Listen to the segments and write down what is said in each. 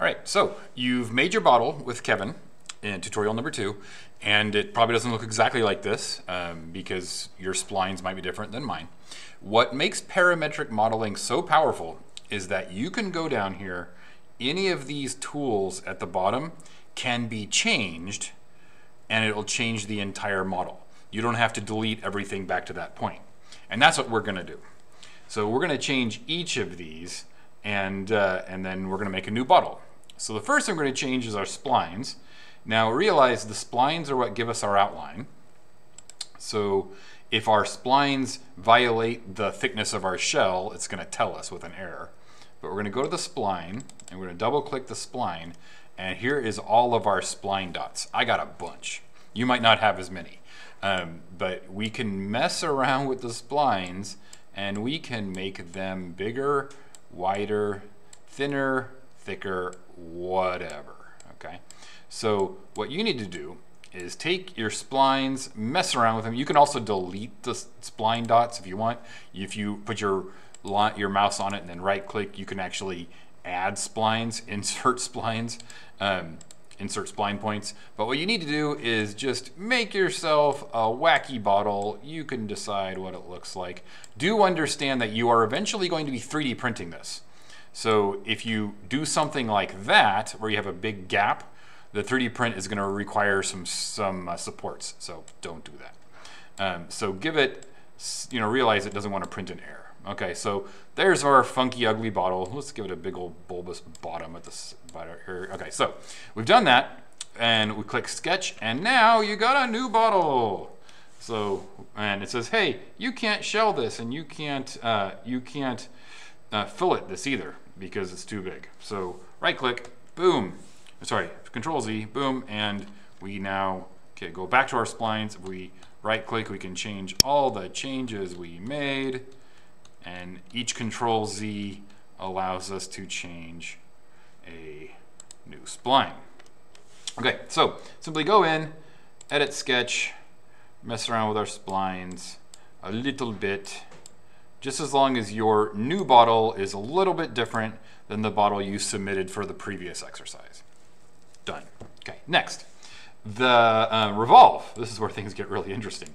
All right, so you've made your bottle with Kevin in tutorial number 2, and it probably doesn't look exactly like this because your splines might be different than mine. What makes parametric modeling so powerful is that you can go down here, any of these tools at the bottom can be changed, and it'll change the entire model. You don't have to delete everything back to that point. And that's what we're gonna do. So we're gonna change each of these, and then we're gonna make a new bottle. So the first thing we're going to change is our splines. Now realize the splines are what give us our outline. So if our splines violate the thickness of our shell, it's going to tell us with an error. But we're going to go to the spline, and we're going to double click the spline, and here is all of our spline dots. I got a bunch. You might not have as many. But we can mess around with the splines, and we can make them bigger, wider, thinner, thicker, whatever, okay? So what you need to do is take your splines, mess around with them. You can also delete the spline dots if you want. If you put your mouse on it and then right click, you can actually add splines, insert splines, insert spline points. But what you need to do is just make yourself a wacky bottle. You can decide what it looks like. Do understand that you are eventually going to be 3D printing this. So if you do something like that, where you have a big gap, the 3D print is going to require some supports. So don't do that. So give it, realize it doesn't want to print an error. Okay, so there's our funky, ugly bottle. Let's give it a big old bulbous bottom at the bottom here. Okay, so we've done that, and we click Sketch, and now you got a new bottle. So, and it says, hey, you can't shell this, and you can't fillet this either because it's too big. So right click, boom, sorry, Control Z, boom, and we now go back to our splines. If we right click, we can change all the changes we made, and each Control Z allows us to change a new spline. Okay, so simply go in, edit sketch, mess around with our splines a little bit, just as long as your new bottle is a little bit different than the bottle you submitted for the previous exercise. Done. Okay, next, the revolve. This is where things get really interesting.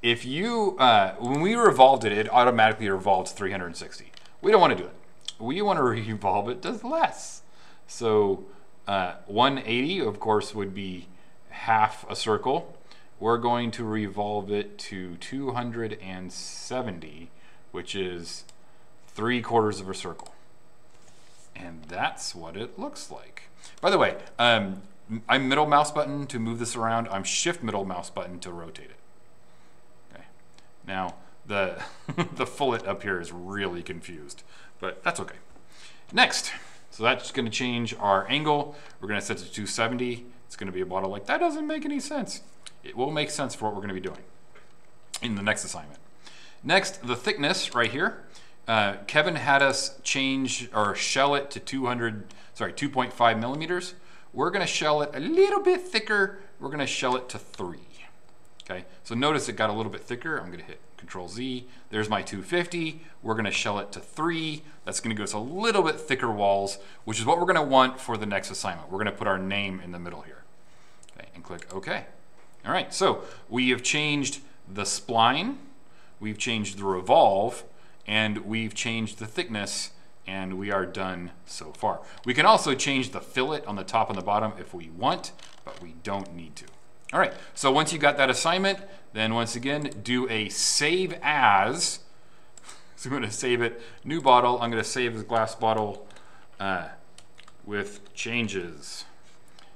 If you, when we revolved it, it automatically revolves 360. We don't want to do it. We want to revolve it to less. So 180, of course, would be half a circle. We're going to revolve it to 270, which is 3/4 of a circle. And that's what it looks like. By the way, I'm middle mouse button to move this around. I'm shift middle mouse button to rotate it. Okay. Now, the fillet up here is really confused, but that's okay. Next, so that's going to change our angle. We're going to set it to 270. It's going to be a bottle like, that doesn't make any sense. It will make sense for what we're going to be doing in the next assignment. Next, the thickness right here. Kevin had us change or shell it to 2.5 millimeters. We're going to shell it a little bit thicker. We're going to shell it to 3. Okay, so notice it got a little bit thicker. I'm going to hit Control Z. There's my 250. We're going to shell it to 3. That's going to give us a little bit thicker walls, which is what we're going to want for the next assignment. We're going to put our name in the middle here. Okay, and click OK. All right, so we have changed the spline, we've changed the revolve, and we've changed the thickness, and we are done so far. We can also change the fillet on the top and the bottom if we want, but we don't need to. All right, so once you got that assignment, then once again, do a save as. So I'm going to save it, new bottle. I'm going to save the glass bottle with changes.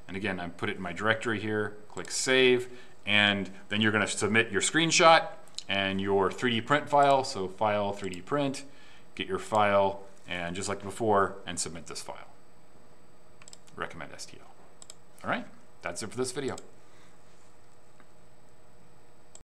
And again, I put it in my directory here, click save, and then you're going to submit your screenshot and your 3D print file. So file, 3D print, get your file, and just like before, and submit this file. Recommend STL. All right, that's it for this video.